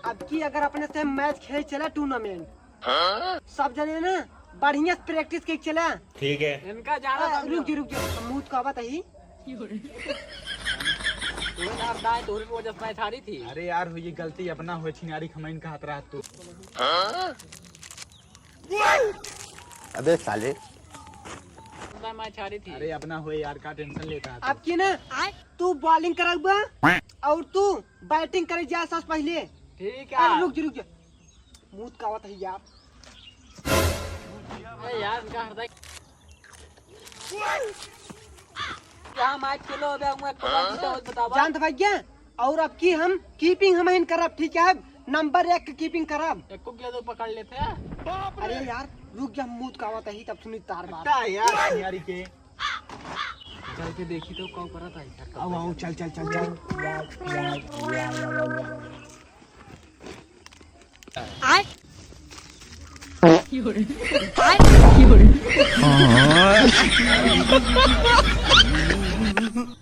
अब की अगर अपने से मैच खेल चला टूर्नामेंट, सब जने ना बढ़िया प्रैक्टिस के चला। ठीक है। इनका जाना रुक जा मुँह का बात है। तोरे वजह से मैच हारी थी। अरे यार ये गलती अपना हो छिनारी खमैन का हाथ रहा तू। अबे साले मैच हारी थी। अरे अपना हो यार, का टेंशन लेता है अब की ना तू बॉलिंग करबा और तू बैटिंग करे जा सबसे पहले। ठीक अरे है। रुक जा मुँह का बात है यार। अरे यार इनका हृदय क्या मैच खेलो अबे मैं बतावा। जानत भैया, और अब की हम कीपिंग हम करब, ठीक है? नंबर 1 की कीपिंग करब। एक को क्या तो पकड़ लेते हैं। अरे यार रुक जा मुँह का बात है तब सुनी तार बात। क्या यार छिनारी के। चल के देखी तो कौन करता है। अब आओ चल चल चल चल। Fiore.